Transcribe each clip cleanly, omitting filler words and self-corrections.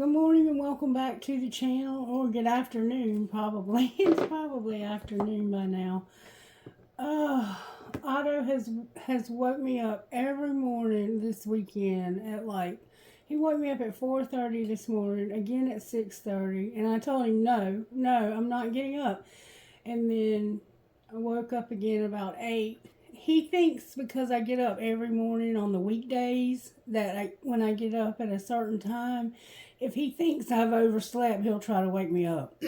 Good morning and welcome back to the channel, or good afternoon, probably. It's probably afternoon by now. Otto has woke me up every morning this weekend at he woke me up at 4:30 this morning, again at 6:30, and I told him no, I'm not getting up. And then I woke up again about 8. He thinks because I get up every morning on the weekdays that when I get up at a certain time, if he thinks I've overslept, he'll try to wake me up.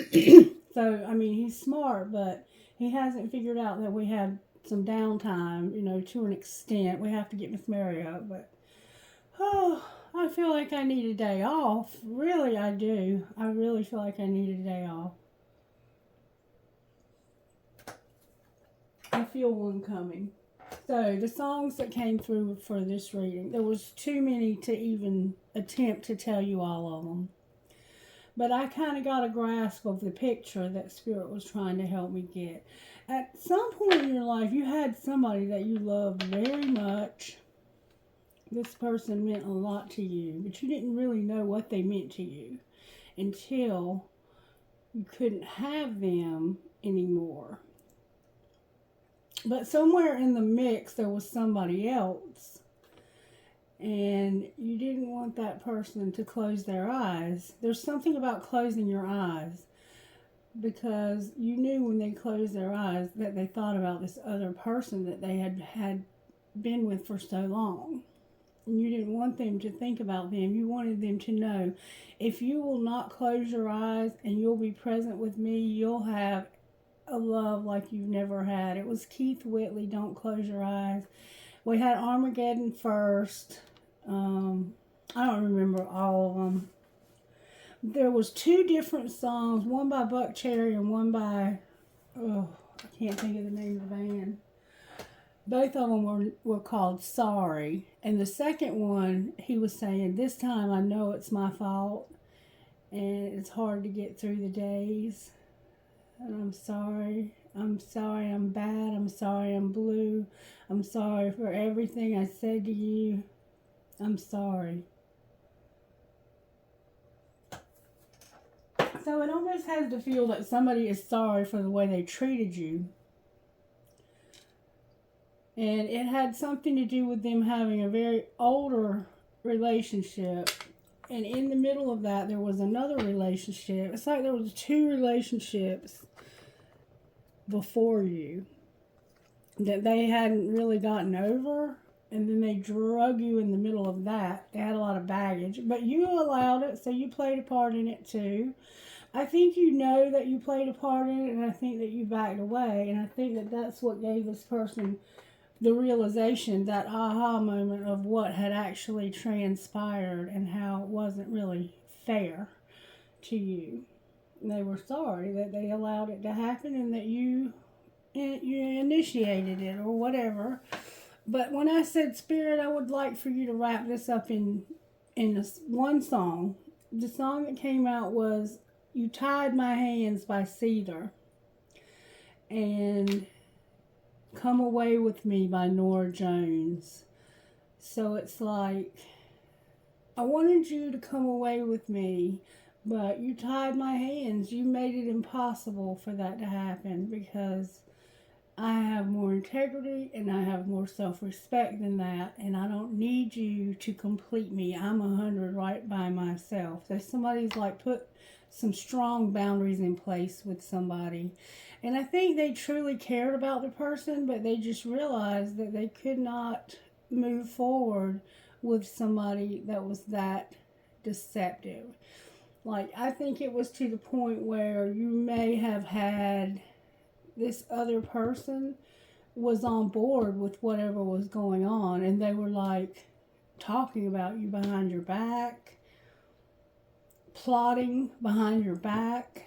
So, I mean, he's smart, but he hasn't figured out that we have some downtime, to an extent. We have to get Miss Mary up, but I feel like I need a day off. Really, I do. I really feel like I need a day off. I feel one coming. So the songs that came through for this reading, there was too many to even attempt to tell you all of them. But I kind of got a grasp of the picture that Spirit was trying to help me get. At some point in your life, you had somebody that you loved very much. This person meant a lot to you, but you didn't really know what they meant to you until you couldn't have them anymore. But somewhere in the mix, there was somebody else. And you didn't want that person to close their eyes. There's something about closing your eyes. Because you knew when they closed their eyes that they thought about this other person that they had been with for so long. And you didn't want them to think about them. You wanted them to know, if you will not close your eyes and you'll be present with me, you'll have a love like you've never had. It was Keith Whitley, Don't Close Your Eyes. We had Armageddon first. I don't remember all of them. There was 2 different songs, one by Buck Cherry and one by, I can't think of the name of the band. Both of them were called Sorry. And the second one, he was saying, this time I know it's my fault and it's hard to get through the days. And I'm sorry. I'm sorry I'm bad. I'm sorry I'm blue. I'm sorry for everything I said to you. I'm sorry. So it almost has to feel that somebody is sorry for the way they treated you. And it had something to do with them having a very older relationship. And in the middle of that, there was another relationship. It's like there was 2 relationships before you that they hadn't really gotten over. And then they drug you in the middle of that. They had a lot of baggage. But you allowed it, so you played a part in it too. I think you know that you played a part in it, and I think that you backed away. And I think that that's what gave this person the realization, that aha moment of what had actually transpired and how it wasn't really fair to you. And they were sorry that they allowed it to happen and that you initiated it or whatever. But when I said Spirit, I would like for you to wrap this up in this one song. The song that came out was You Tied My Hands by Cedar. And Come Away With Me by Nora Jones. So it's like, I wanted you to come away with me, but you tied my hands. You made it impossible for that to happen, because I have more integrity and I have more self-respect than that, and I don't need you to complete me. I'm 100 right by myself. So somebody's like put some strong boundaries in place with somebody. And I think they truly cared about the person, but they just realized that they could not move forward with somebody that was that deceptive. Like, I think it was to the point where you may have had this other person was on board with whatever was going on, and they were like talking about you behind your back, plotting behind your back,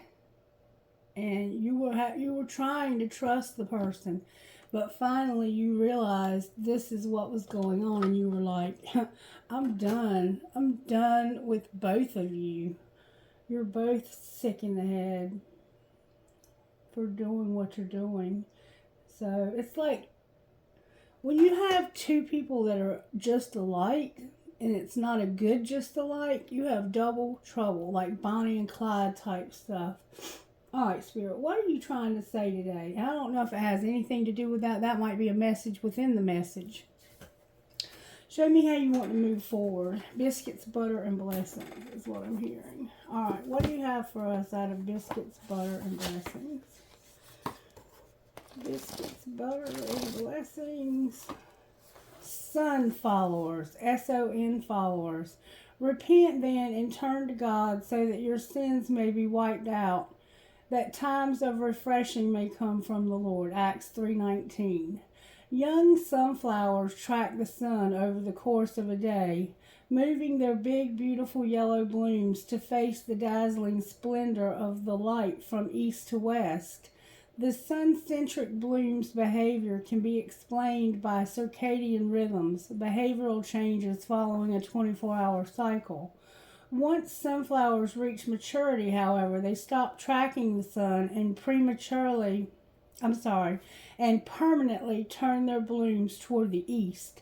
and you were trying to trust the person, but finally you realized this is what was going on, and you were like, I'm done with both of you. You're both sick in the head for doing what you're doing. So it's like when you have 2 people that are just alike, and it's not a good just alike, you have double trouble, like Bonnie and Clyde type stuff. All right, Spirit, what are you trying to say today? I don't know if it has anything to do with that. That might be a message within the message. Show me how you want to move forward. Biscuits, butter, and blessings is what I'm hearing. All right, what do you have for us out of biscuits, butter, and blessings? Biscuits, butter, and blessings. Son followers, S-O-N followers. Repent then and turn to God so that your sins may be wiped out, that times of refreshing may come from the Lord. Acts 3:19. Young sunflowers track the sun over the course of a day, moving their big, beautiful yellow blooms to face the dazzling splendor of the light from east to west. The sun-centric bloom's behavior can be explained by circadian rhythms, behavioral changes following a 24-hour cycle. Once sunflowers reach maturity, however, they stop tracking the sun and permanently turn their blooms toward the east.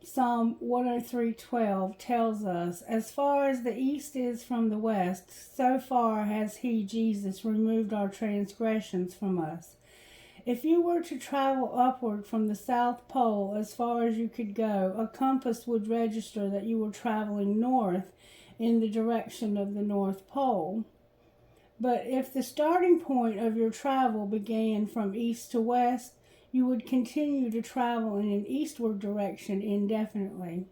Psalm 103:12 tells us, as far as the east is from the west, so far has he, Jesus, removed our transgressions from us. If you were to travel upward from the South Pole as far as you could go, a compass would register that you were traveling north in the direction of the North Pole. But if the starting point of your travel began from east to west, you would continue to travel in an eastward direction indefinitely.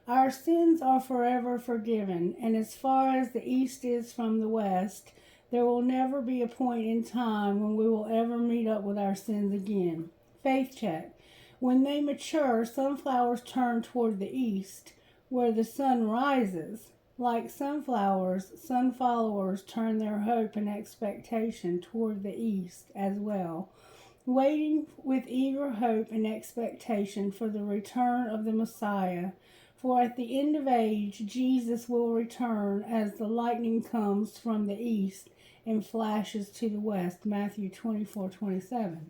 Our sins are forever forgiven, and as far as the east is from the west, there will never be a point in time when we will ever meet up with our sins again. Faith check. When they mature, sunflowers turn toward the east, where the sun rises. Like sunflowers, sun followers turn their hope and expectation toward the east as well, waiting with eager hope and expectation for the return of the Messiah. For at the end of age, Jesus will return as the lightning comes from the east and flashes to the west. Matthew 24:27.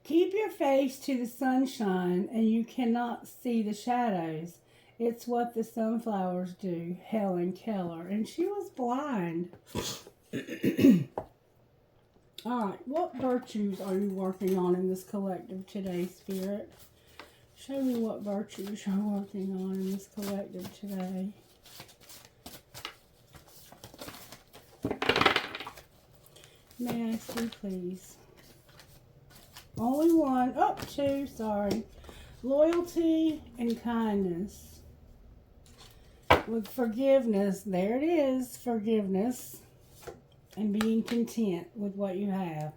Keep your face to the sunshine, and you cannot see the shadows. It's what the sunflowers do. Helen Keller. And she was blind. All right, what virtues are you working on in this collective today, Spirit? Show me what virtues you're working on in this collective today. May I see, please? Only one. Oh, two, sorry. Loyalty and kindness. With forgiveness, there it is, forgiveness. And being content with what you have.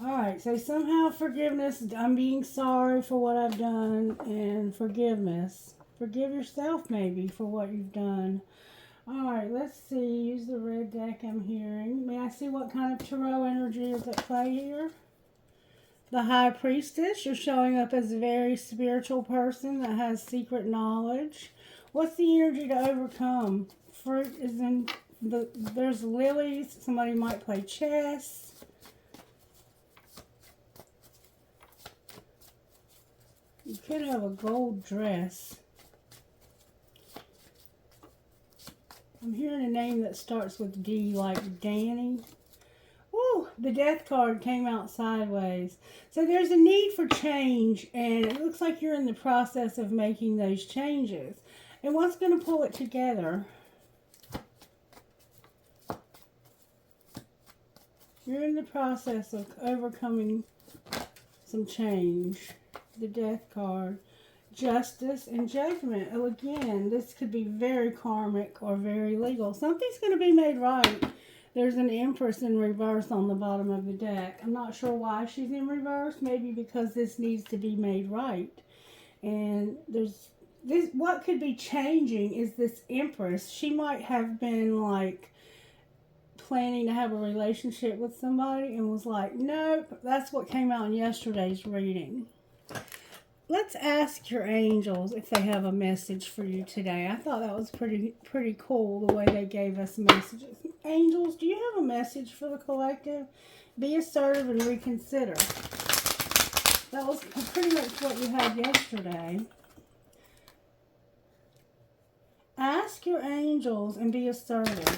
Alright, so somehow forgiveness, I'm being sorry for what I've done, and forgiveness. Forgive yourself maybe for what you've done. Alright, let's see, use the red deck I'm hearing. May I see what kind of tarot energy is at play here? The High Priestess, you're showing up as a very spiritual person that has secret knowledge. What's the energy to overcome? Fruit is in... There's lilies. Somebody might play chess. You could have a gold dress. I'm hearing a name that starts with D, like Danny. Ooh, the Death card came out sideways. So there's a need for change, and it looks like you're in the process of making those changes. And what's going to pull it together? You're in the process of overcoming some change. The Death card. Justice and Judgment. Oh, again, this could be very karmic or very legal. Something's going to be made right. There's an Empress in reverse on the bottom of the deck. I'm not sure why she's in reverse. Maybe because this needs to be made right. And there's this. What could be changing is this Empress. She might have been like planning to have a relationship with somebody and was like, nope. That's what came out in yesterday's reading. Let's ask your angels if they have a message for you today. I thought that was pretty cool the way they gave us messages. Angels, do you have a message for the collective? Be assertive and reconsider. That was pretty much what you had yesterday. Ask your angels and be assertive.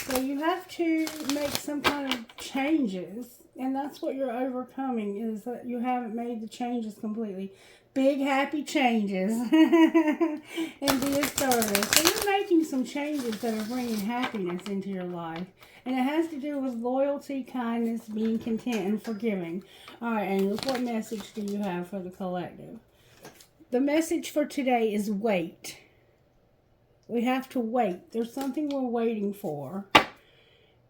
So you have to make some kind of changes, and that's what you're overcoming, is that you haven't made the changes completely. Big happy changes. And be assertive. So you're making some changes that are bringing happiness into your life. And it has to do with loyalty, kindness, being content, and forgiving. Alright, angels, what message do you have for the collective? The message for today is wait. We have to wait. There's something we're waiting for.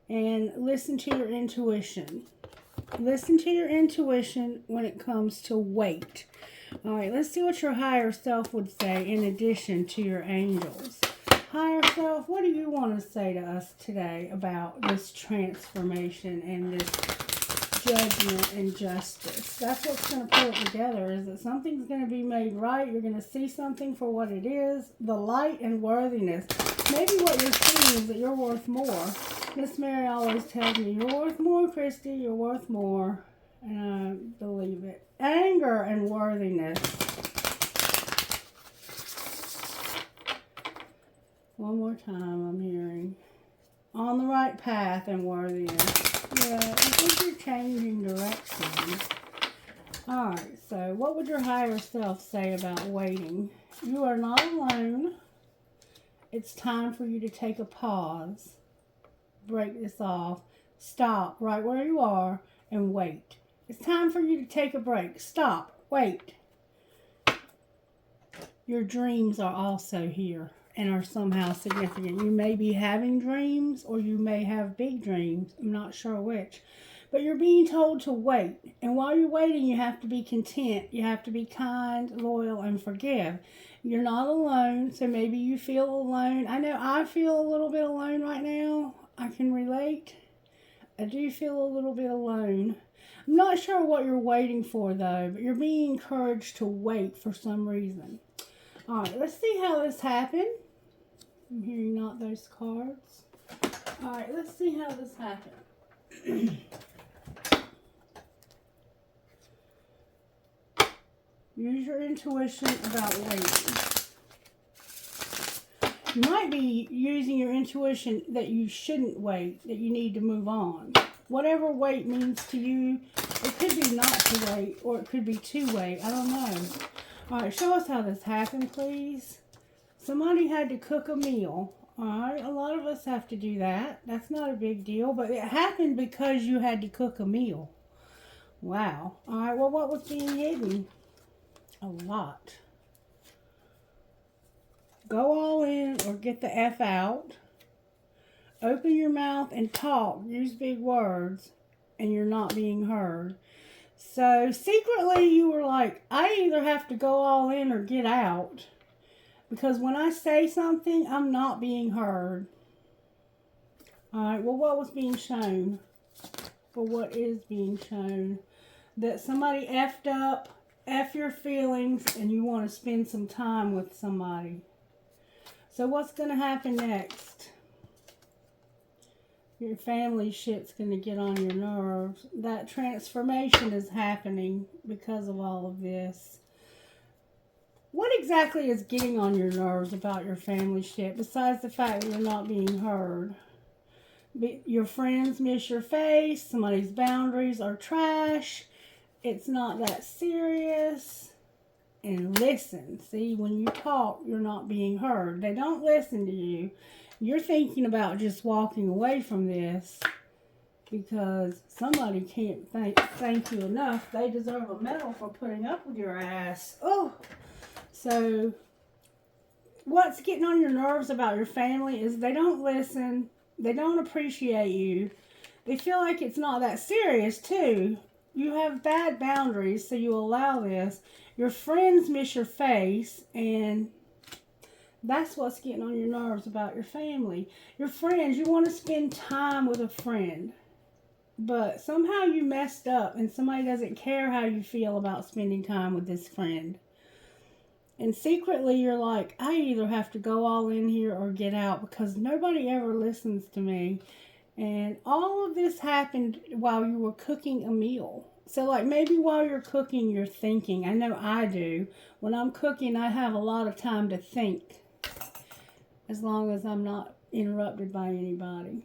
And listen to your intuition. Listen to your intuition when it comes to wait. All right, let's see what your higher self would say in addition to your angels. Higher self, what do you want to say to us today about this transformation and this judgment and justice? That's what's going to pull it together, is that something's going to be made right. You're going to see something for what it is. The light and worthiness. Maybe what you're seeing is that you're worth more. Miss Mary always tells me, you're worth more, Christy, you're worth more. And I believe it. Anger and worthiness. One more time I'm hearing. On the right path and worthiness. Yeah, I think you're changing direction. Alright, so what would your higher self say about waiting? You are not alone. It's time for you to take a pause. Break this off. Stop right where you are and wait. It's time for you to take a break. Stop. Wait. Your dreams are also here and are somehow significant. You may be having dreams or you may have big dreams. I'm not sure which. But you're being told to wait. And while you're waiting, you have to be content. You have to be kind, loyal, and forgive. You're not alone, so maybe you feel alone. I know I feel a little bit alone right now. I can relate. I do feel a little bit alone. I'm not sure what you're waiting for, though, but you're being encouraged to wait for some reason. All right, let's see how this happened. I'm hearing not those cards. All right, let's see how this happened. Use your intuition about waiting. You might be using your intuition that you shouldn't wait, that you need to move on. Whatever wait means to you, it could be not to wait, or it could be to wait. I don't know. All right, show us how this happened, please. Somebody had to cook a meal. All right, a lot of us have to do that. That's not a big deal, but it happened because you had to cook a meal. Wow. All right, well, what was being hidden? A lot. Go all in or get the F out. Open your mouth and talk. Use big words, and you're not being heard. So secretly you were like, I either have to go all in or get out. Because when I say something, I'm not being heard. Alright, well, what was being shown? Or what is being shown? That somebody effed up, F your feelings, and you want to spend some time with somebody. So what's going to happen next? Your family shit's going to get on your nerves. That transformation is happening because of all of this. What exactly is getting on your nerves about your family shit, besides the fact that you're not being heard? Your friends miss your face. Somebody's boundaries are trash. It's not that serious. And listen. See, when you talk, you're not being heard. They don't listen to you. You're thinking about just walking away from this because somebody can't thank you enough. They deserve a medal for putting up with your ass. Oh, so what's getting on your nerves about your family is they don't listen. They don't appreciate you. They feel like it's not that serious, too. You have bad boundaries, so you allow this. Your friends miss your face, and that's what's getting on your nerves about your family. Your friends, you want to spend time with a friend, but somehow you messed up, and somebody doesn't care how you feel about spending time with this friend. And secretly, you're like, I either have to go all in here or get out because nobody ever listens to me. And all of this happened while you were cooking a meal. So, like, maybe while you're cooking, you're thinking. I know I do. When I'm cooking, I have a lot of time to think. as long as I'm not interrupted by anybody.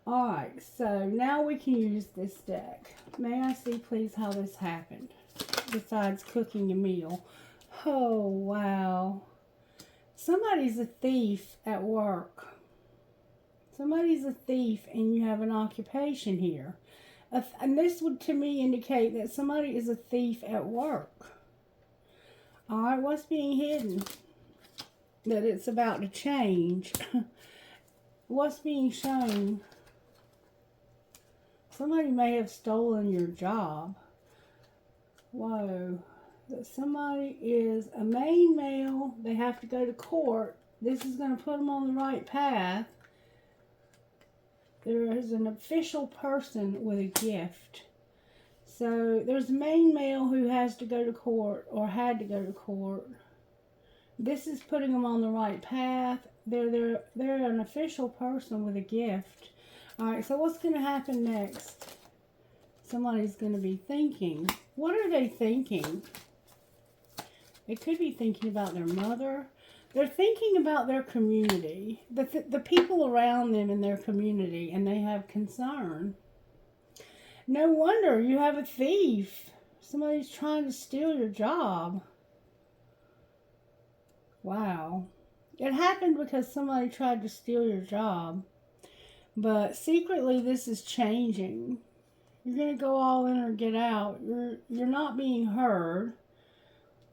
Alright, so now we can use this deck. May I see, please, how this happened? Besides cooking a meal. Oh, wow. Somebody's a thief at work. Somebody's a thief and you have an occupation here. And this would, to me, indicate that somebody is a thief at work. Alright, what's being hidden? That it's about to change. What's being shown? Somebody may have stolen your job. Whoa. That somebody is a main male. They have to go to court. This is going to put them on the right path. There is an official person with a gift. So there's a main male who has to go to court or had to go to court. This is putting them on the right path. They're an official person with a gift. Alright, so what's going to happen next? Somebody's going to be thinking. What are they thinking? They could be thinking about their mother. They're thinking about their community. The people around them in their community. And they have concern. No wonder you have a thief. Somebody's trying to steal your job. Wow. It happened because somebody tried to steal your job. But secretly this is changing. You're going to go all in or get out. You're not being heard.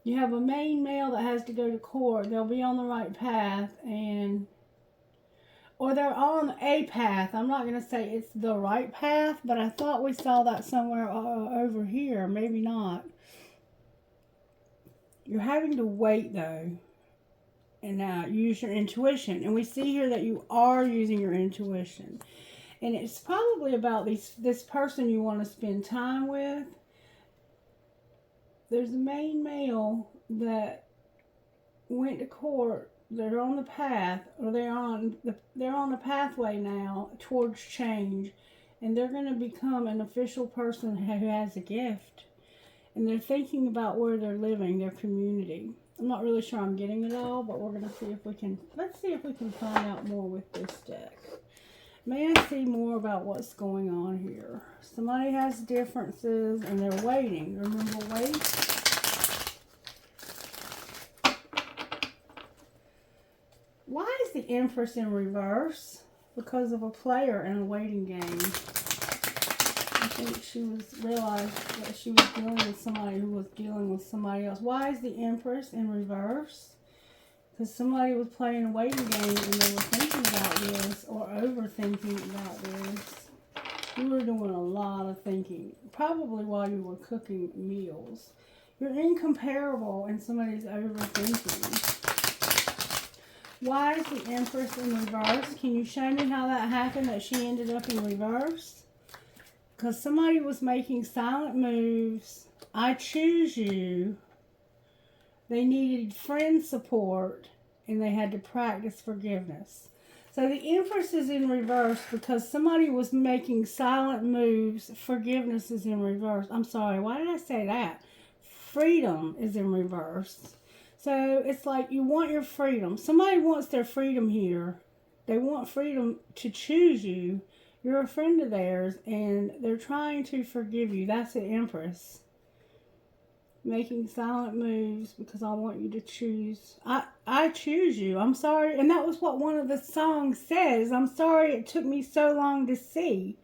You have a main male that has to go to court. They'll be on the right path or they're on a path. I'm not going to say it's the right path, but I thought we saw that somewhere over here. Maybe not. You're having to wait though. And use your intuition. And we see here that you are using your intuition. And it's probably about this person you want to spend time with. There's a main male that went to court. They're on the path, or they're on a pathway now towards change. And they're going to become an official person who has a gift. And they're thinking about where they're living, their community. I'm not really sure I'm getting it all, but we're going to see if we can, let's see if we can find out more with this deck. May I see more about what's going on here? Somebody has differences and they're waiting. Remember, wait. Why is the Empress in reverse? Because of a player in a waiting game. I think she realized that she was dealing with somebody who was dealing with somebody else. Why is the Empress in reverse? Because somebody was playing a waiting game and they were thinking about this or overthinking about this. You were doing a lot of thinking. Probably while you were cooking meals. You're incomparable and somebody's overthinking. Why is the Empress in reverse? Can you show me how that happened, that she ended up in reverse? Because somebody was making silent moves. I choose you. They needed friend support. And they had to practice forgiveness. So the Empress is in reverse because somebody was making silent moves. Forgiveness is in reverse. I'm sorry. Why did I say that? Freedom is in reverse. So it's like you want your freedom. Somebody wants their freedom here. They want freedom to choose you. You're a friend of theirs, and they're trying to forgive you. That's the Empress. Making silent moves because I want you to choose. I choose you. I'm sorry. And that was what one of the songs says. I'm sorry it took me so long to see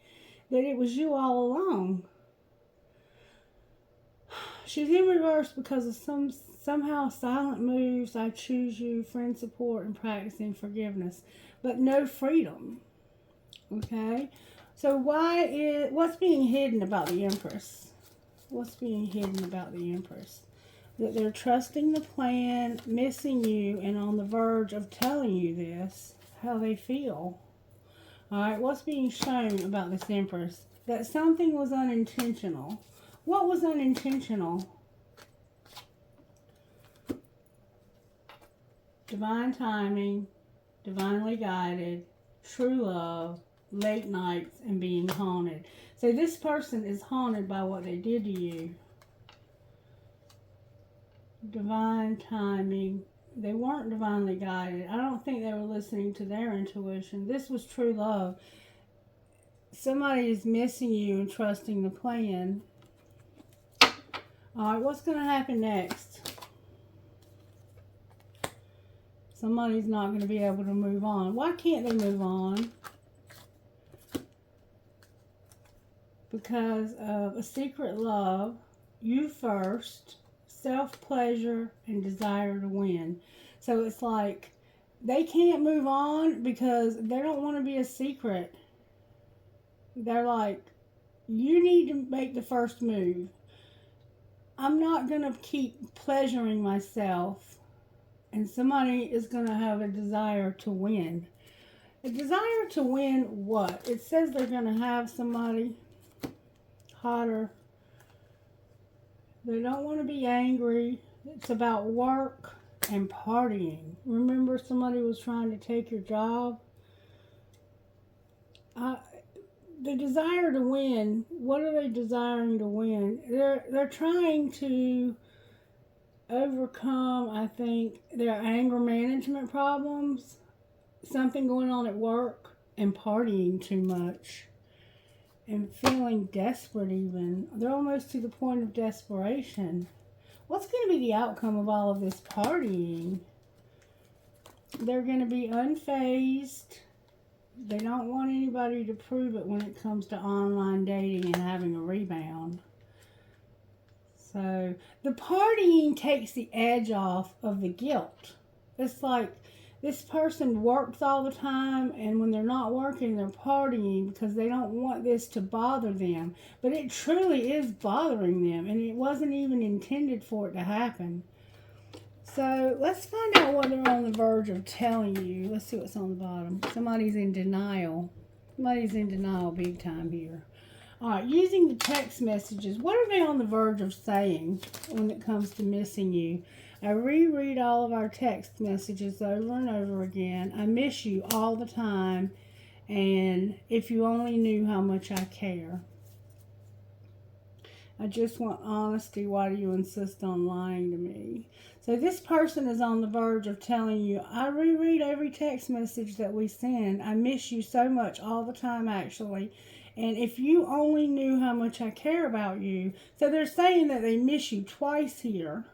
that it was you all along. She's in reverse because of somehow silent moves. I choose you, friend support, and practicing forgiveness. But no freedom. Okay, so what's being hidden about the Empress? What's being hidden about the Empress? That they're trusting the plan, missing you, and on the verge of telling you this, how they feel. Alright, what's being shown about this Empress? That something was unintentional. What was unintentional? Divine timing, divinely guided, true love, late nights, and being haunted. So this person is haunted by what they did to you. Divine timing, They weren't divinely guided. I don't think they were listening to their intuition. This was true love. Somebody is missing you and trusting the plan. Alright, what's going to happen next? Somebody's not going to be able to move on. Why can't they move on? Because of a secret love, you first, self-pleasure, and desire to win. So it's like they can't move on because they don't want to be a secret. They're like, you need to make the first move. I'm not going to keep pleasuring myself. And somebody is going to have a desire to win. A desire to win what? It says they're going to have somebody hotter. They don't want to be angry. It's about work and partying. Remember, somebody was trying to take your job? The desire to win, what are they desiring to win? They're trying to overcome, I think, their anger management problems, something going on at work, and partying too much, and feeling desperate even. They're almost to the point of desperation. What's going to be the outcome of all of this partying? They're going to be unfazed. They don't want anybody to prove it when it comes to online dating and having a rebound. So, the partying takes the edge off of the guilt. It's like this person works all the time, and when they're not working, they're partying because they don't want this to bother them. But it truly is bothering them, and it wasn't even intended for it to happen. So, let's find out what they're on the verge of telling you. Let's see what's on the bottom. Somebody's in denial. Somebody's in denial big time here. Alright, using the text messages, what are they on the verge of saying when it comes to missing you? I reread all of our text messages over and over again. I miss you all the time, and if you only knew how much I care. I just want honesty. Why do you insist on lying to me? So this person is on the verge of telling you, I reread every text message that we send. I miss you so much all the time, actually. And if you only knew how much I care about you. So they're saying that they miss you twice here.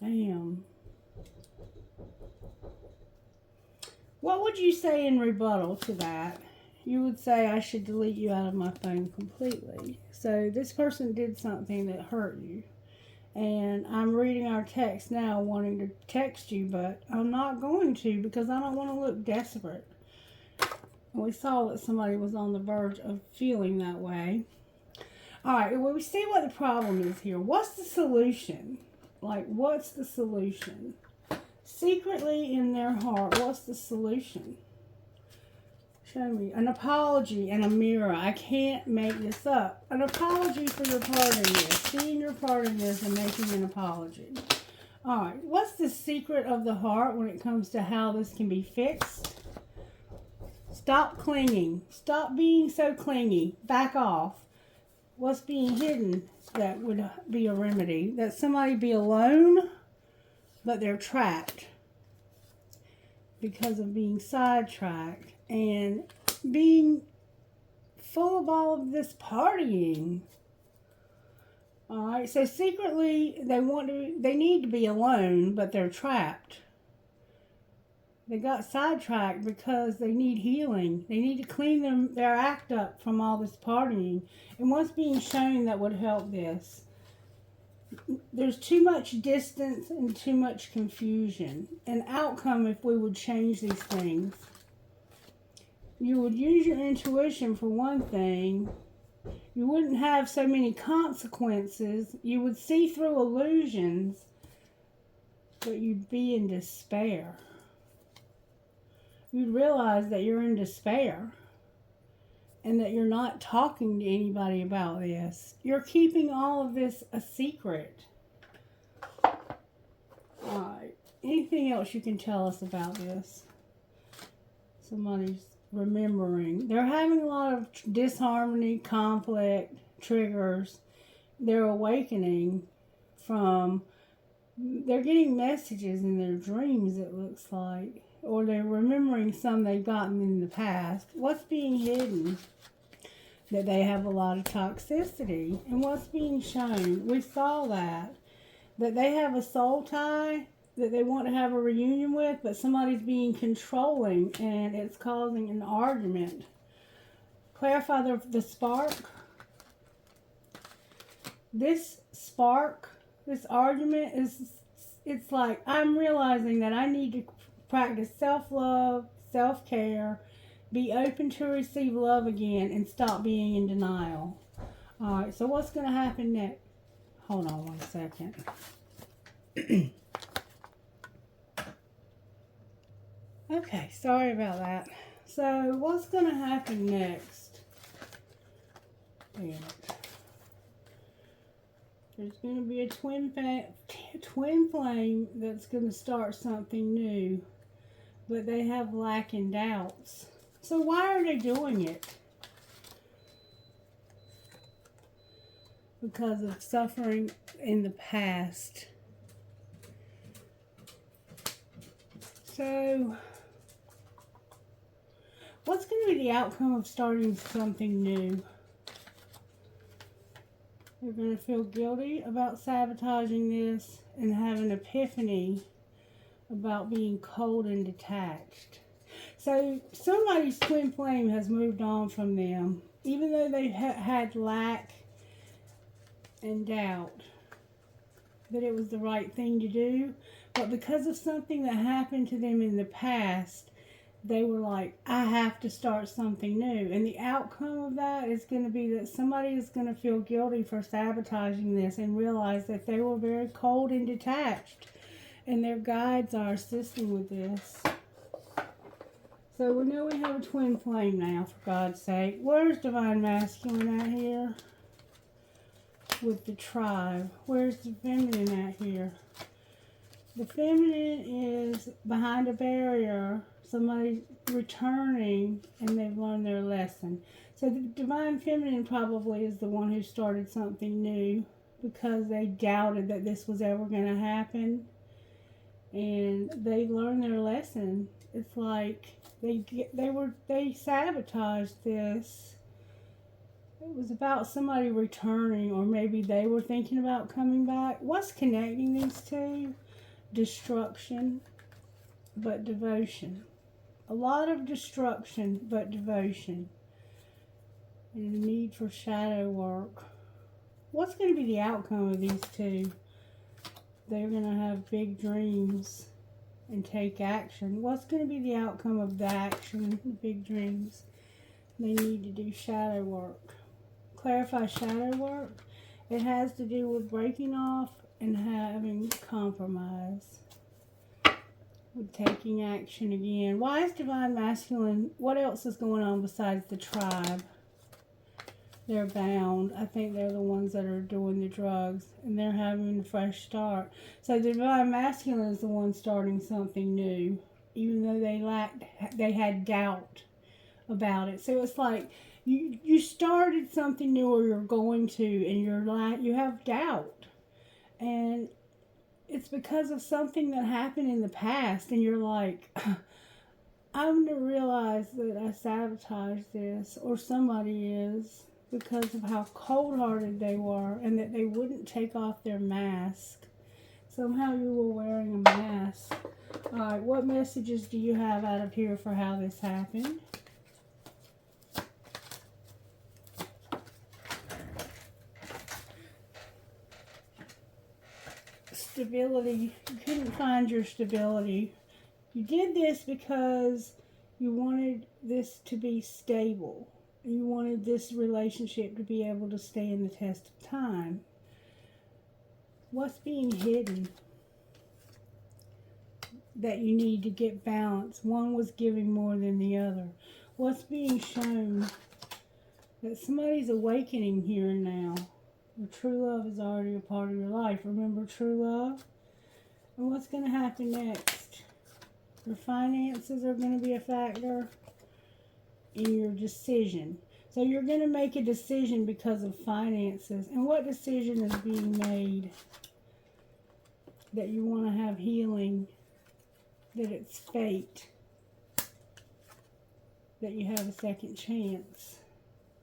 Damn. What would you say in rebuttal to that? You would say, I should delete you out of my phone completely. So this person did something that hurt you. And I'm reading our text now wanting to text you, but I'm not going to because I don't want to look desperate. We saw that somebody was on the verge of feeling that way. Alright, well, we see what the problem is here. What's the solution? Like, what's the solution? Secretly in their heart, what's the solution? Show me. An apology and a mirror. I can't make this up. An apology for your part in this. Seeing your part in this and making an apology. Alright, what's the secret of the heart when it comes to how this can be fixed? Stop clinging. Stop being so clingy. Back off. What's being hidden that would be a remedy? That somebody be alone, but they're trapped because of being sidetracked and being full of all of this partying. Alright, so secretly they need to be alone, but they're trapped. They got sidetracked because they need healing. They need to clean their act up from all this partying. And what's being shown that would help this? There's too much distance and too much confusion. An outcome if we would change these things. You would use your intuition for one thing. You wouldn't have so many consequences. You would see through illusions. But you'd be in despair. You'd realize that you're in despair and that you're not talking to anybody about this. You're keeping all of this a secret. Alright, anything else you can tell us about this? Somebody's remembering. They're having a lot of disharmony, conflict, triggers. They're awakening from They're getting messages in their dreams, it looks like. Or they're remembering some they've gotten in the past. What's being hidden? That they have a lot of toxicity. And what's being shown? We saw that they have a soul tie that they want to have a reunion with, but somebody's being controlling and it's causing an argument. Clarify the spark. This spark, this argument it's like, I'm realizing that I need to practice self-love, self-care, be open to receive love again, and stop being in denial. Alright, so what's going to happen next? Hold on one second. Okay, sorry about that. So, what's going to happen next? Damn it. There's going to be a twin flame that's going to start something new. But they have lack and doubts. So why are they doing it? Because of suffering in the past. So, what's going to be the outcome of starting something new? They're going to feel guilty about sabotaging this and have an epiphany about being cold and detached. So somebody's twin flame has moved on from them, even though they had lack and doubt that it was the right thing to do. But because of something that happened to them in the past, they were like, I have to start something new. And the outcome of that is going to be that somebody is going to feel guilty for sabotaging this and realize that they were very cold and detached. And their guides are assisting with this. So we know we have a twin flame now, for God's sake. Where's Divine Masculine at here? With the tribe. Where's the feminine at here? The feminine is behind a barrier. Somebody returning and they've learned their lesson. So the Divine Feminine probably is the one who started something new because they doubted that this was ever going to happen. And they learned their lesson. It's like they sabotaged this. It was about somebody returning, or maybe they were thinking about coming back. What's connecting these two? Destruction, but devotion. A lot of destruction, but devotion. And the need for shadow work. What's going to be the outcome of these two? They're going to have big dreams and take action. What's going to be the outcome of the action, the big dreams? They need to do shadow work. Clarify shadow work. It has to do with breaking off and having compromise. With taking action again. Why is Divine Masculine? What else is going on besides the tribe? They're bound. I think they're the ones that are doing the drugs. And they're having a fresh start. So the Divine Masculine is the one starting something new. Even though they had doubt about it. So it's like you started something new, or you're going to, and you have doubt. And it's because of something that happened in the past. And you're like, I'm going to realize that I sabotaged this, or somebody is, because of how cold-hearted they were and that they wouldn't take off their mask. Somehow you were wearing a mask. Alright, what messages do you have out of here for how this happened? Stability. You couldn't find your stability. You did this because you wanted this to be stable. You wanted this relationship to be able to stand the test of time. What's being hidden that you need to get balance? One was giving more than the other. What's being shown that somebody's awakening here and now? The true love is already a part of your life. Remember true love? And what's going to happen next? Your finances are going to be a factor in your decision. So you're going to make a decision because of finances. And what decision is being made? that you want to have healing, that it's fate, that you have a second chance.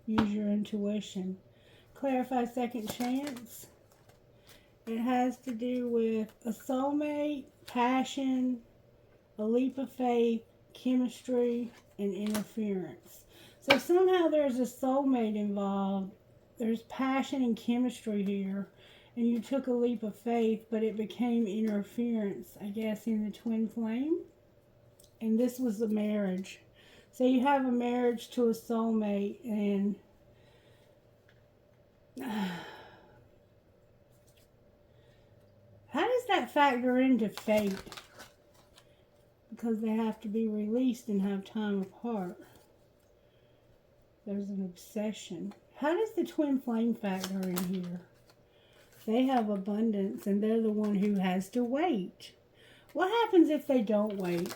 Use your intuition. Clarify second chance. It has to do with a soulmate, passion, a leap of faith, chemistry, and interference. So somehow there's a soulmate involved. There's passion and chemistry here. And you took a leap of faith, but it became interference, I guess, in the twin flame. And this was a marriage. So you have a marriage to a soulmate, and how does that factor into fate? Because they have to be released and have time apart. There's an obsession. How does the twin flame factor in here? They have abundance, and they're the one who has to wait. What happens if they don't wait?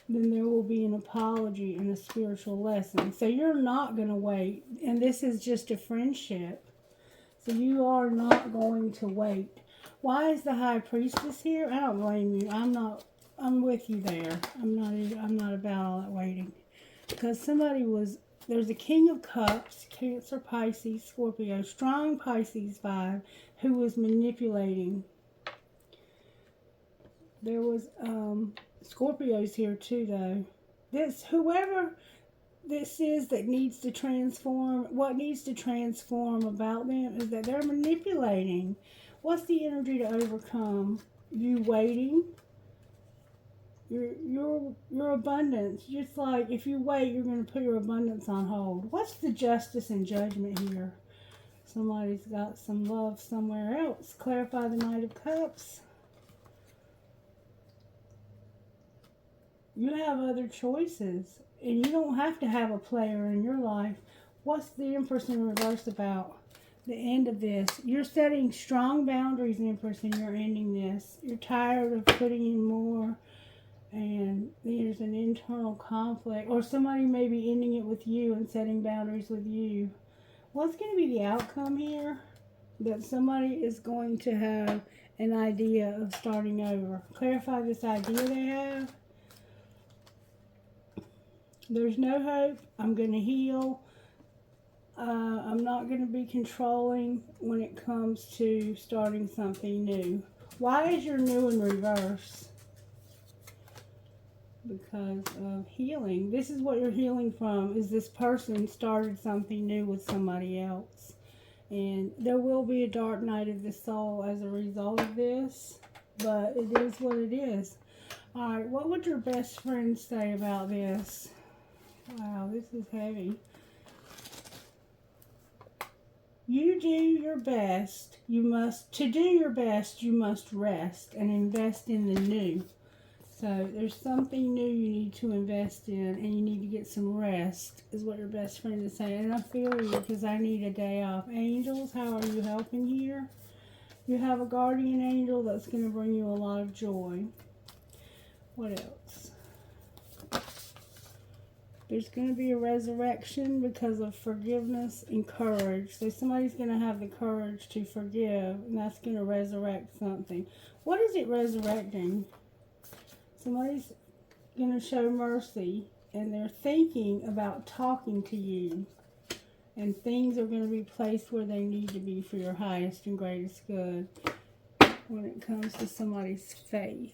Then there will be an apology and a spiritual lesson. So you're not going to wait, and this is just a friendship. So you are not going to wait. Why is the High Priestess here? I don't blame you. I'm with you there. I'm not about all that waiting. Because there's a King of Cups, Cancer, Pisces, Scorpio, strong Pisces vibe, who was manipulating. There was Scorpios here too, though. Whoever this is that needs to transform, what needs to transform about them is that they're manipulating. What's the energy to overcome? You waiting? Your abundance. Just like if you wait, you're going to put your abundance on hold. What's the justice and judgment here? Somebody's got some love somewhere else. Clarify the Knight of Cups. You have other choices, and you don't have to have a player in your life. What's the Empress in reverse about? The end of this. You're setting strong boundaries, Empress, and you're ending this. You're tired of putting in more, and there's an internal conflict, or somebody may be ending it with you and setting boundaries with you. What's going to be the outcome here? That somebody is going to have an idea of starting over. Clarify this idea they have. There's no hope. I'm going to heal. I'm not going to be controlling when it comes to starting something new. Why is your new in reverse? Because of healing. This is what you're healing from, is this person started something new with somebody else. And there will be a dark night of the soul as a result of this. But it is what it is. Alright, what would your best friend say about this? Wow, this is heavy. You do your best. To do your best, you must rest and invest in the new. So there's something new you need to invest in, and you need to get some rest, is what your best friend is saying. And I feel you, because I need a day off. Angels, how are you helping here? You have a guardian angel that's going to bring you a lot of joy. What else? There's going to be a resurrection because of forgiveness and courage. So somebody's going to have the courage to forgive, and that's going to resurrect something. What is it resurrecting? Somebody's going to show mercy, and they're thinking about talking to you. And things are going to be placed where they need to be for your highest and greatest good when it comes to somebody's faith.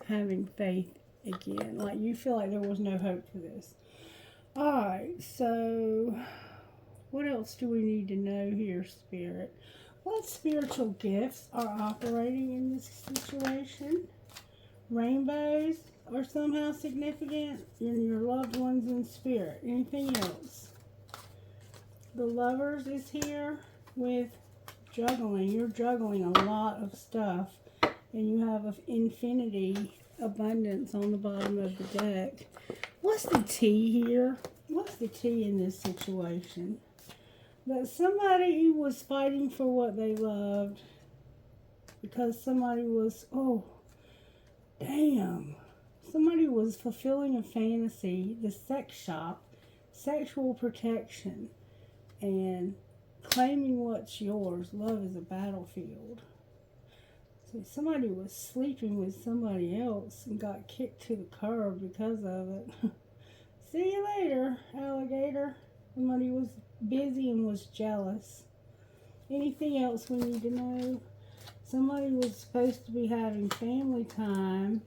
Having faith again. Like you feel like there was no hope for this. Alright, so what else do we need to know here, Spirit? What spiritual gifts are operating in this situation? Rainbows are somehow significant in your loved ones in spirit. Anything else? The Lovers is here with juggling. You're juggling a lot of stuff, and you have an infinity abundance on the bottom of the deck. What's the T here? What's the T in this situation? That somebody was fighting for what they loved because somebody was, oh, damn. Somebody was fulfilling a fantasy, the sex shop, sexual protection, and claiming what's yours. Love is a battlefield. So somebody was sleeping with somebody else and got kicked to the curb because of it. See you later, alligator. Somebody was busy and was jealous. Anything else we need to know? Somebody was supposed to be having family time,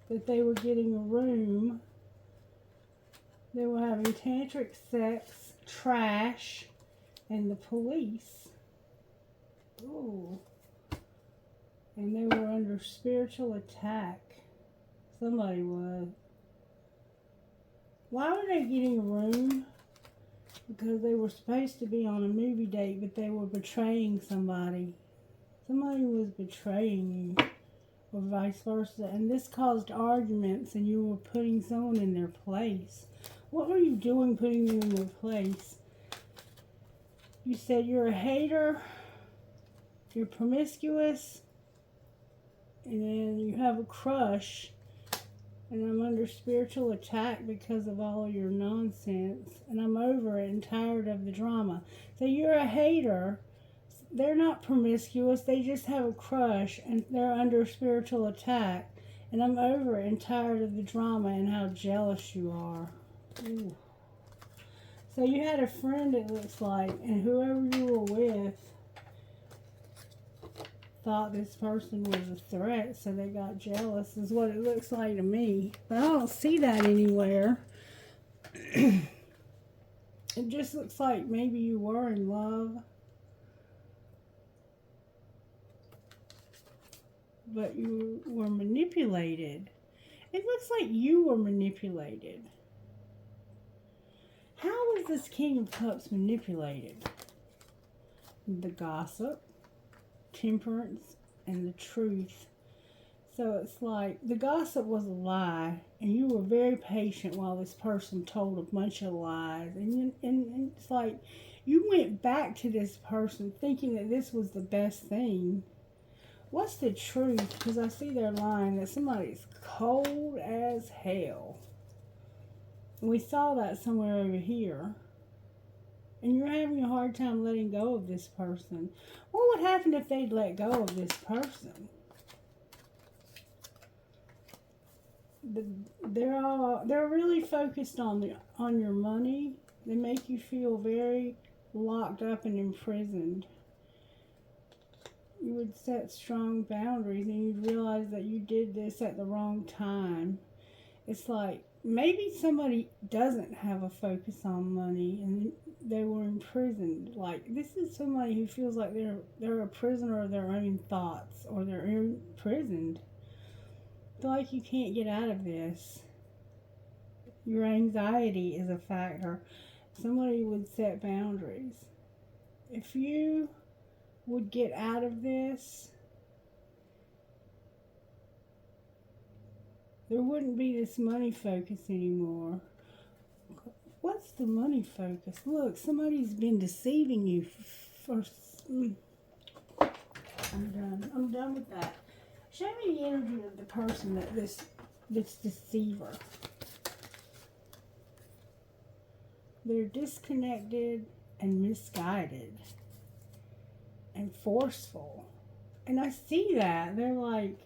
that they were getting a room. They were having tantric sex, trash, and the police. Ooh. And they were under spiritual attack. Somebody was. Why were they getting a room? Because they were supposed to be on a movie date, but they were betraying somebody. Somebody was betraying you, or vice versa. And this caused arguments, and you were putting someone in their place. What were you doing putting them in their place? You said you're a hater, you're promiscuous, and then you have a crush, and I'm under spiritual attack because of all of your nonsense, and I'm over it and tired of the drama. So you're a hater. They're not promiscuous, they just have a crush, and they're under spiritual attack, and I'm over it and tired of the drama and how jealous you are. Ooh. So you had a friend, it looks like, and whoever you were with thought this person was a threat, so they got jealous, is what it looks like to me. But I don't see that anywhere. It just looks like maybe you were in love, but you were manipulated. It looks like you were manipulated. How was this King of Cups manipulated? The gossip, temperance, and the truth. So it's like the gossip was a lie, and you were very patient while this person told a bunch of lies. And it's like you went back to this person thinking that this was the best thing. What's the truth? Because I see they're lying, that somebody's cold as hell. We saw that somewhere over here. And you're having a hard time letting go of this person. What would happen if they'd let go of this person? They're really focused on your money. They make you feel very locked up and imprisoned. You would set strong boundaries, and you'd realize that you did this at the wrong time. It's like maybe somebody doesn't have a focus on money and they were imprisoned. Like, this is somebody who feels like they're a prisoner of their own thoughts, or they're imprisoned. Feel like you can't get out of this. Your anxiety is a factor. Somebody would set boundaries. If you would get out of this, there wouldn't be this money focus anymore. What's the money focus? Look, somebody's been deceiving you for... I'm done with that. Show me the energy of the person that this deceiver. They're disconnected and misguided and forceful. And I see that. They're like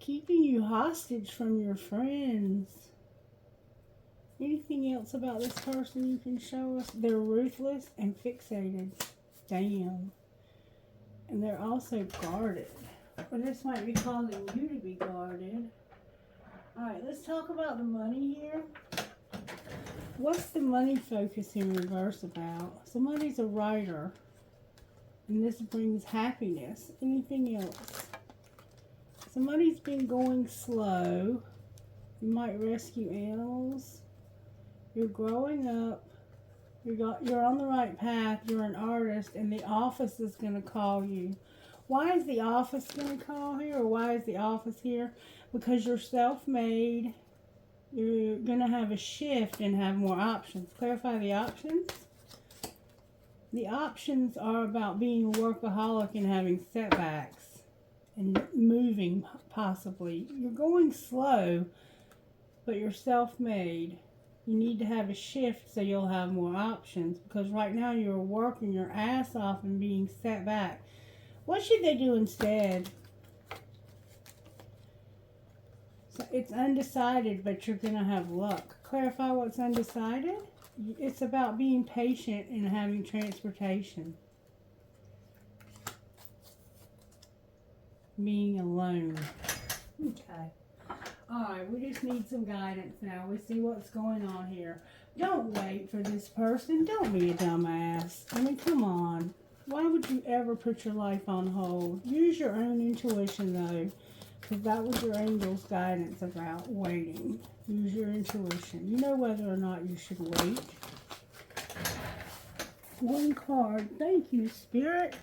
keeping you hostage from your friends. Anything else about this person you can show us? They're ruthless and fixated. Damn. And they're also guarded. Or this might be causing you to be guarded. Alright, let's talk about the money here. What's the money focus in reverse about? Somebody's a writer, and this brings happiness. Anything else? Somebody's been going slow. You might rescue animals. You're growing up. You're on the right path. You're an artist, and the office is going to call you. Why is the office going to call here, or why is the office here? Because you're self-made. You're going to have a shift and have more options. Clarify the options. The options are about being a workaholic and having setbacks and moving, possibly. You're going slow, but you're self-made. You need to have a shift so you'll have more options, because right now you're working your ass off and being set back. What should they do instead? So it's undecided, but you're going to have luck. Clarify what's undecided? It's about being patient and having transportation. Being alone. Okay. Alright, we just need some guidance now. We see what's going on here. Don't wait for this person. Don't be a dumbass. I mean, come on. Why would you ever put your life on hold? Use your own intuition, though, because that was your angel's guidance about waiting. Use your intuition. You know whether or not you should wait. One card. Thank you, Spirit.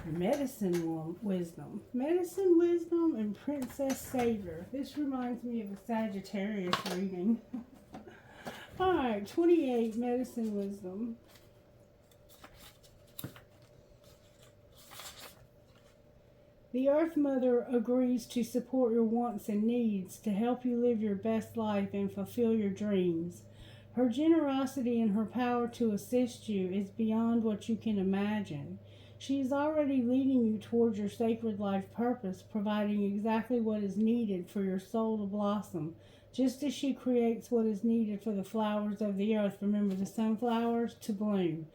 Medicine wisdom. Medicine wisdom and Princess Savior. This reminds me of a Sagittarius reading. Alright, 28 medicine wisdom. The Earth Mother agrees to support your wants and needs to help you live your best life and fulfill your dreams. Her generosity and her power to assist you is beyond what you can imagine. She is already leading you towards your sacred life purpose, providing exactly what is needed for your soul to blossom, just as she creates what is needed for the flowers of the earth, remember the sunflowers, to bloom.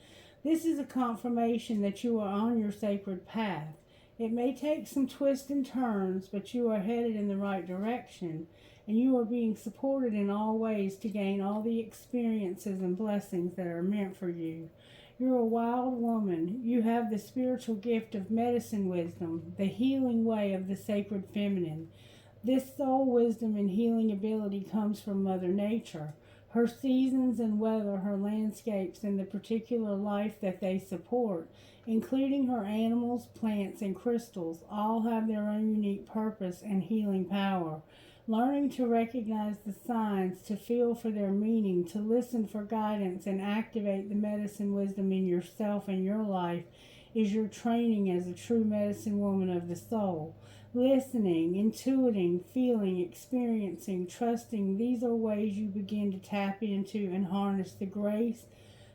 This is a confirmation that you are on your sacred path. It may take some twists and turns, but you are headed in the right direction, and you are being supported in all ways to gain all the experiences and blessings that are meant for you. You're a wild woman. You have the spiritual gift of medicine wisdom, the healing way of the sacred feminine. This soul wisdom and healing ability comes from Mother Nature. Her seasons and weather, her landscapes, and the particular life that they support, including her animals, plants, and crystals, all have their own unique purpose and healing power. Learning to recognize the signs, to feel for their meaning, to listen for guidance, and activate the medicine wisdom in yourself and your life is your training as a true medicine woman of the soul. Listening, intuiting, feeling, experiencing, trusting, these are ways you begin to tap into and harness the grace,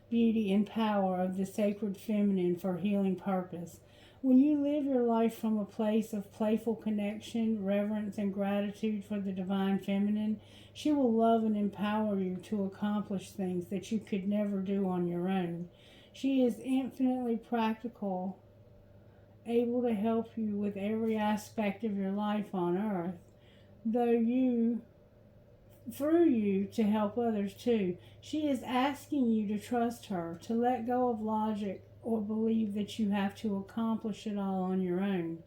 beauty, and power of the sacred feminine for healing purpose. When you live your life from a place of playful connection, reverence, and gratitude for the divine feminine, she will love and empower you to accomplish things that you could never do on your own. She is infinitely practical, able to help you with every aspect of your life on earth, through you to help others too. She is asking you to trust her, to let go of logic or believe that you have to accomplish it all on your own.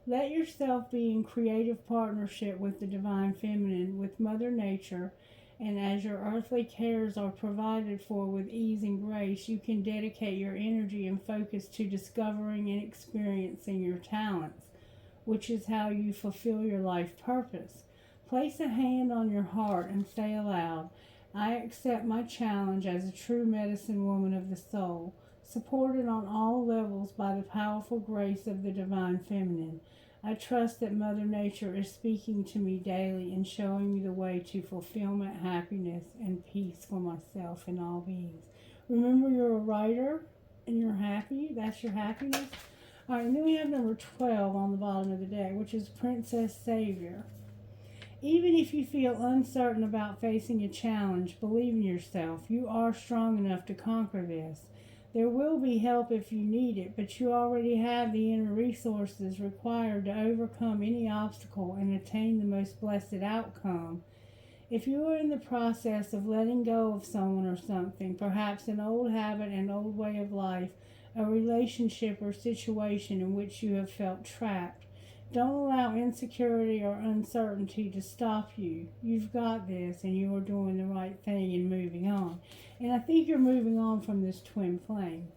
Let yourself be in creative partnership with the divine feminine, with Mother Nature, and as your earthly cares are provided for with ease and grace, you can dedicate your energy and focus to discovering and experiencing your talents, which is how you fulfill your life purpose. Place a hand on your heart and say aloud, I accept my challenge as a true medicine woman of the soul, supported on all levels by the powerful grace of the divine feminine. I trust that Mother Nature is speaking to me daily and showing me the way to fulfillment, happiness, and peace for myself and all beings. Remember, you're a writer and you're happy. That's your happiness. All right, and then we have number 12 on the bottom of the deck, which is Princess Savior. Even if you feel uncertain about facing a challenge, believe in yourself. You are strong enough to conquer this. There will be help if you need it, but you already have the inner resources required to overcome any obstacle and attain the most blessed outcome. If you are in the process of letting go of someone or something, perhaps an old habit, an old way of life, a relationship or situation in which you have felt trapped, don't allow insecurity or uncertainty to stop you. You've got this, and you are doing the right thing and moving on. And I think you're moving on from this twin flame.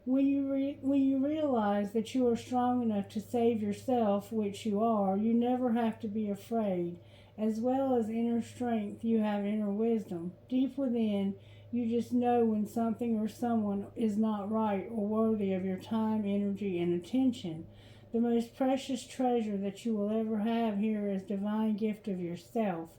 When you realize that you are strong enough to save yourself, which you are, you never have to be afraid. As well as inner strength, you have inner wisdom. Deep within, you just know when something or someone is not right or worthy of your time, energy, and attention. The most precious treasure that you will ever have here is divine gift of yourself.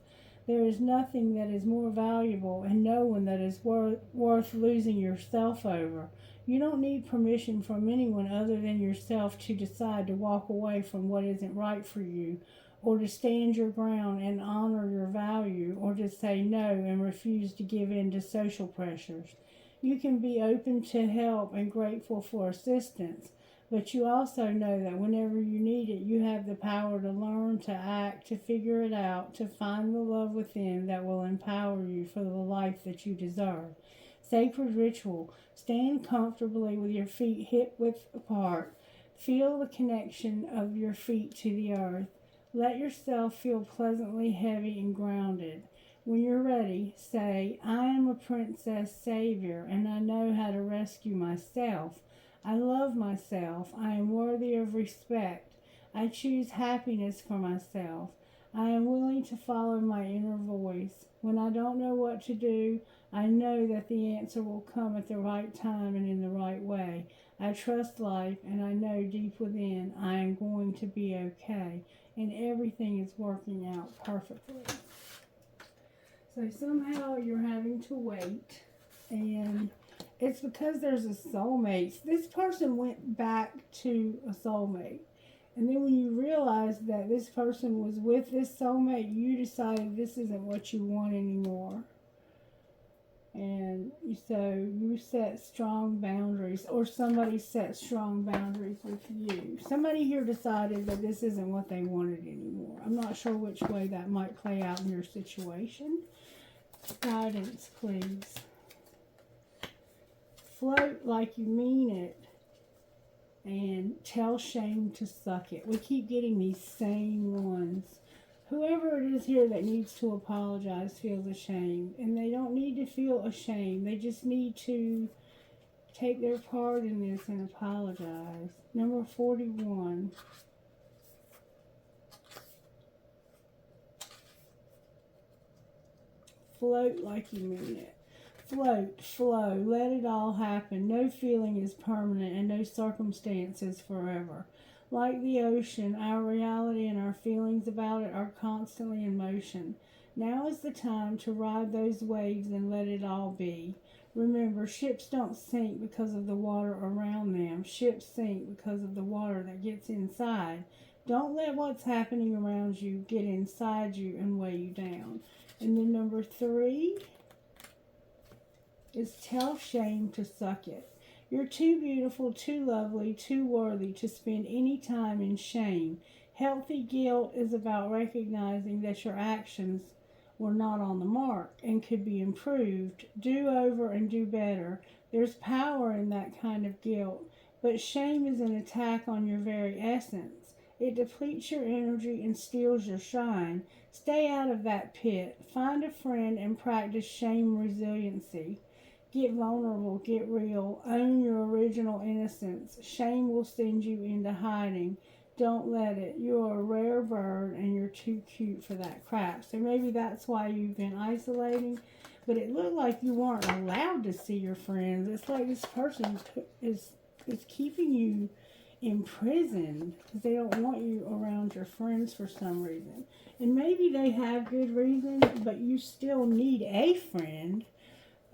There is nothing that is more valuable and no one that is worth losing yourself over. You don't need permission from anyone other than yourself to decide to walk away from what isn't right for you, or to stand your ground and honor your value, or to say no and refuse to give in to social pressures. You can be open to help and grateful for assistance, but you also know that whenever you need it, you have the power to learn, to act, to figure it out, to find the love within that will empower you for the life that you deserve. Sacred ritual. Stand comfortably with your feet hip width apart. Feel the connection of your feet to the earth. Let yourself feel pleasantly heavy and grounded. When you're ready, say, I am a princess savior and I know how to rescue myself. I love myself. I am worthy of respect. I choose happiness for myself. I am willing to follow my inner voice. When I don't know what to do, I know that the answer will come at the right time and in the right way. I trust life and I know deep within I am going to be okay and everything is working out perfectly. So somehow you're having to wait, and it's because there's a soulmate. This person went back to a soulmate. And then when you realize that this person was with this soulmate, you decided this isn't what you want anymore. And so you set strong boundaries, or somebody set strong boundaries with you. Somebody here decided that this isn't what they wanted anymore. I'm not sure which way that might play out in your situation. Guidance, please. Float like you mean it. And tell shame to suck it. We keep getting these same ones. Whoever it is here that needs to apologize feels ashamed. And they don't need to feel ashamed. They just need to take their part in this and apologize. Number 41. Float like you mean it. Float, flow, let it all happen. No feeling is permanent and no circumstance is forever. Like the ocean, our reality and our feelings about it are constantly in motion. Now is the time to ride those waves and let it all be. Remember, ships don't sink because of the water around them. Ships sink because of the water that gets inside. Don't let what's happening around you get inside you and weigh you down. And then number 3 is tell shame to suck it. You're too beautiful, too lovely, too worthy to spend any time in shame. Healthy guilt is about recognizing that your actions were not on the mark and could be improved. Do over and do better. There's power in that kind of guilt, but shame is an attack on your very essence. It depletes your energy and steals your shine. Stay out of that pit. Find a friend and practice shame resiliency. Get vulnerable, get real, own your original innocence. Shame will send you into hiding. Don't let it. You're a rare bird and you're too cute for that crap. So maybe that's why you've been isolating. But it looked like you weren't allowed to see your friends. It's like this person is keeping you imprisoned because they don't want you around your friends for some reason. And maybe they have good reasons, but you still need a friend.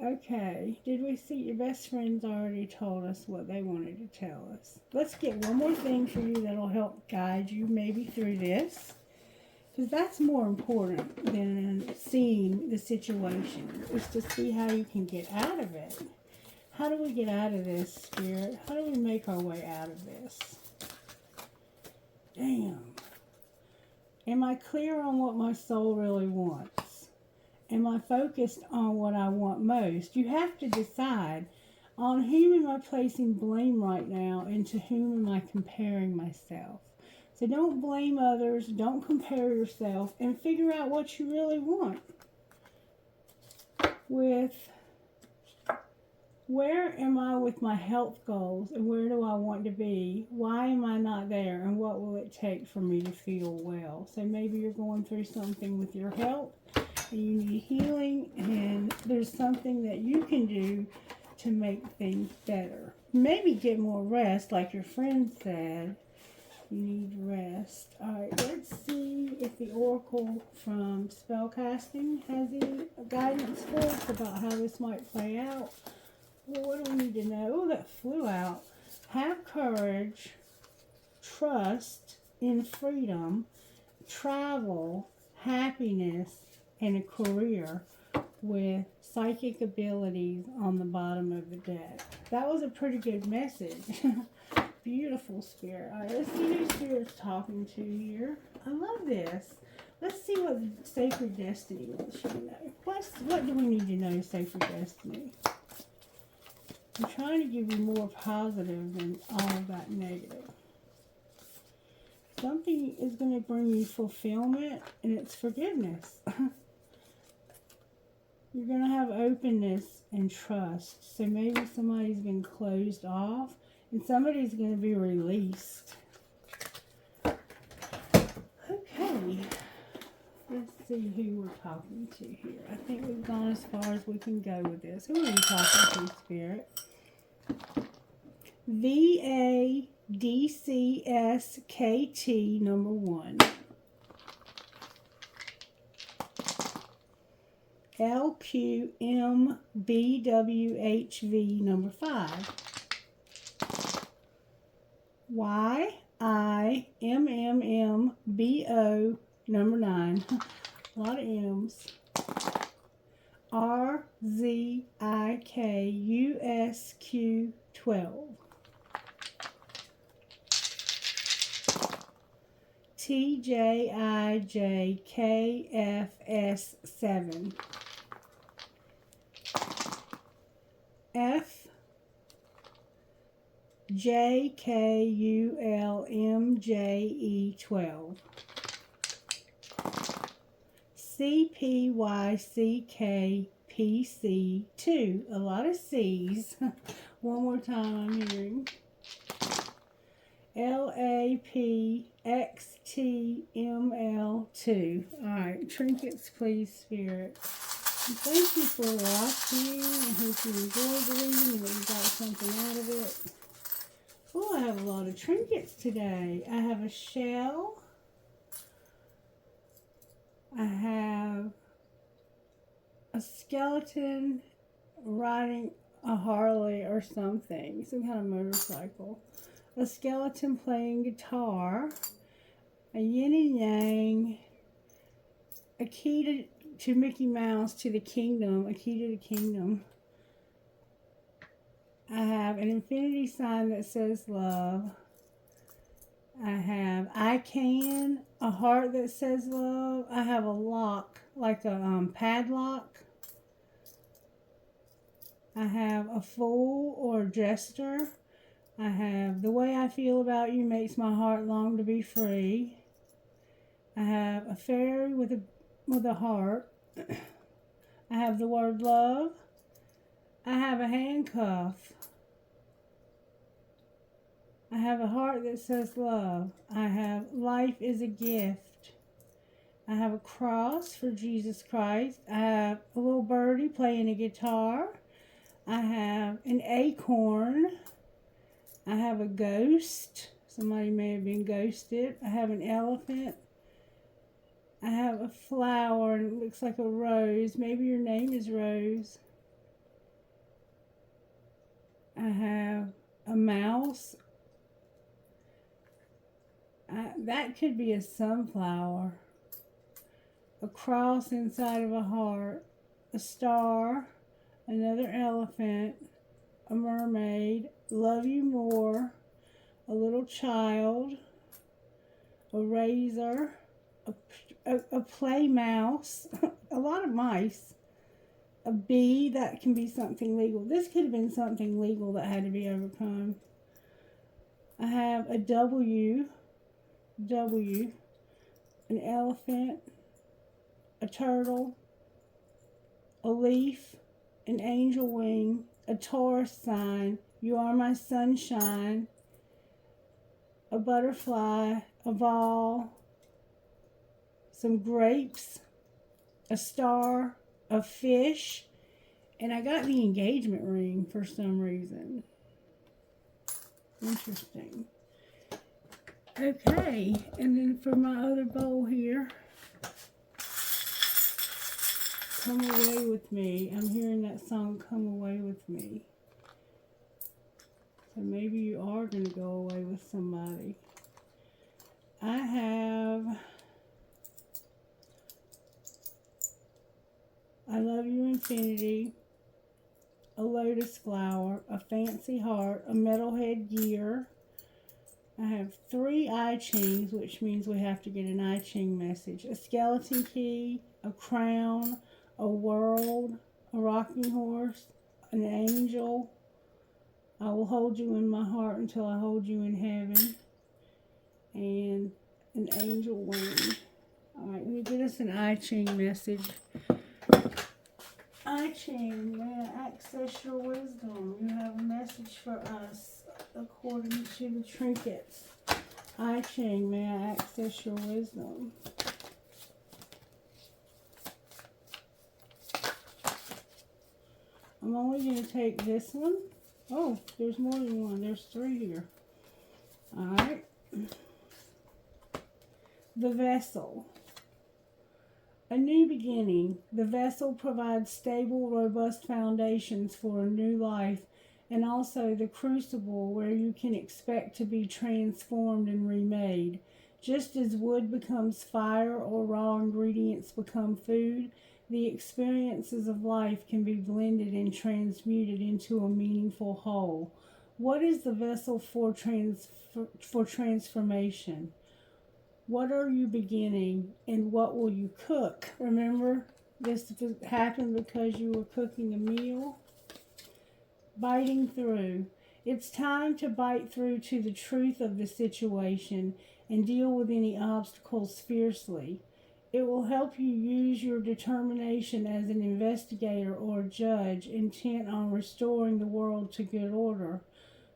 Okay, did we see your best friends already told us what they wanted to tell us? Let's get one more thing for you that'll help guide you maybe through this. Because that's more important than seeing the situation, is to see how you can get out of it. How do we get out of this, Spirit? How do we make our way out of this? Damn. Am I clear on what my soul really wants? Am I focused on what I want most? You have to decide, on whom am I placing blame right now and to whom am I comparing myself? So don't blame others, don't compare yourself, and figure out what you really want. Where am I with my health goals and where do I want to be? Why am I not there and what will it take for me to feel well? So maybe you're going through something with your health and you need healing, and there's something that you can do to make things better. Maybe get more rest like your friend said. You need rest. Alright, let's see if the Oracle from Spellcasting has any guidance for us about how this might play out. Well, what do we need to know? Oh, that flew out. Have courage, trust in freedom, travel, happiness, and a career with psychic abilities on the bottom of the deck. That was a pretty good message. Beautiful, Spirit. All right, let's see who Spirit's talking to here. I love this. Let's see what Sacred Destiny wants you to know. What do we need to know, Sacred Destiny? I'm trying to give you more positive than all of that negative. Something is going to bring you fulfillment, and it's forgiveness. You're going to have openness and trust. So maybe somebody's been closed off, and somebody's going to be released. Okay. Let's see who we're talking to here. I think we've gone as far as we can go with this. Who are you talking to, Spirit? VADCSKT number 1. LQMBWHV number 5. YIMMMBO number 9. A lot of M's. RZIKUSQ12. TJIJKFS7. FJKULMJE12. CPYCKPC2. A lot of C's. One more time I'm hearing. LAPXTML2. Alright, trinkets, please, Spirit. And thank you for watching. I hope you enjoyed the reading and that you got something out of it. Oh, I have a lot of trinkets today. I have a shell. I have a skeleton riding a Harley or something. Some kind of motorcycle. A skeleton playing guitar. A yin and yang. A key to Mickey Mouse to the kingdom. A key to the kingdom. I have an infinity sign that says love. I have I can, a heart that says love. I have a lock, like a padlock. I have a fool or jester. I have the way I feel about you makes my heart long to be free. I have a fairy with a heart. I have the word love. I have a handcuff. I have a heart that says love. I have life is a gift. I have a cross for Jesus Christ. I have a little birdie playing a guitar. I have an acorn. I have a ghost. Somebody may have been ghosted. I have an elephant. I have a flower and it looks like a rose. Maybe your name is Rose. I have a mouse. That could be a sunflower. A cross inside of a heart. A star. Another elephant. A mermaid. Love you more. A little child. A razor. A play mouse. A lot of mice. A bee. That can be something legal. This could have been something legal that had to be overcome. I have a W. An elephant, a turtle, a leaf, an angel wing, a Taurus sign, you are my sunshine, a butterfly, a ball, some grapes, a star, a fish, and I got the engagement ring for some reason. Interesting. Okay, and then for my other bowl here, Come Away With Me. I'm hearing that song, Come Away With Me. So maybe you are going to go away with somebody. I have I Love You Infinity, a lotus flower, a fancy heart, a metalhead gear. I have 3 I Chings, which means we have to get an I Ching message. A skeleton key, a crown, a world, a rocking horse, an angel. I will hold you in my heart until I hold you in heaven. And an angel wing. Alright, let me get us an I Ching message. I Ching, may I access your wisdom? You have a message for us according to the trinkets. I Ching, may I access your wisdom? I'm only going to take this one. Oh, there's more than one. There's 3 here. Alright. The Vessel. A new beginning. The vessel provides stable, robust foundations for a new life, and also the crucible where you can expect to be transformed and remade. Just as wood becomes fire or raw ingredients become food, the experiences of life can be blended and transmuted into a meaningful whole. What is the vessel for transformation? What are you beginning, and what will you cook? Remember, this happened because you were cooking a meal. Biting through. It's time to bite through to the truth of the situation and deal with any obstacles fiercely. It will help you use your determination as an investigator or judge intent on restoring the world to good order.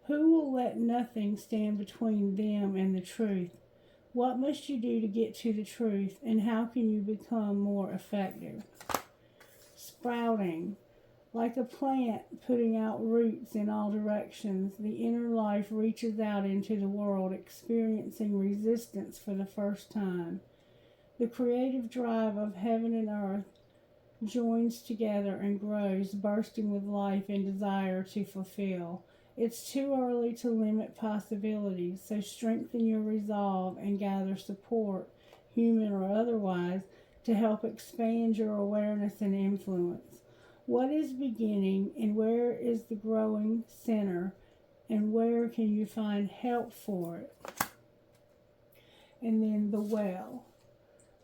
Who will let nothing stand between them and the truth? What must you do to get to the truth, and how can you become more effective? Sprouting. Like a plant putting out roots in all directions, the inner life reaches out into the world, experiencing resistance for the first time. The creative drive of heaven and earth joins together and grows, bursting with life and desire to fulfill. It's too early to limit possibilities, so strengthen your resolve and gather support, human or otherwise, to help expand your awareness and influence. What is beginning, and where is the growing center, and where can you find help for it? And then the well.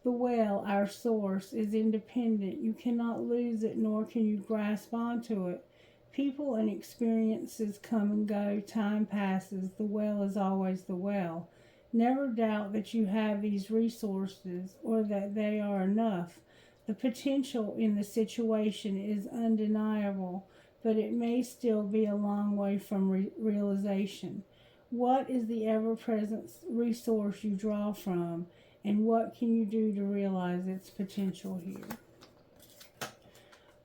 The well, our source, is independent. You cannot lose it, nor can you grasp onto it. People and experiences come and go, time passes, the well is always the well. Never doubt that you have these resources or that they are enough. The potential in the situation is undeniable, but it may still be a long way from realization. What is the ever-present resource you draw from, and what can you do to realize its potential here?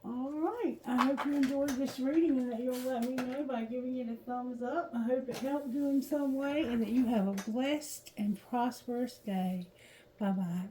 All right, I hope you enjoyed this reading and that you'll let me know by giving it a thumbs up. I hope it helped you in some way and that you have a blessed and prosperous day. Bye-bye.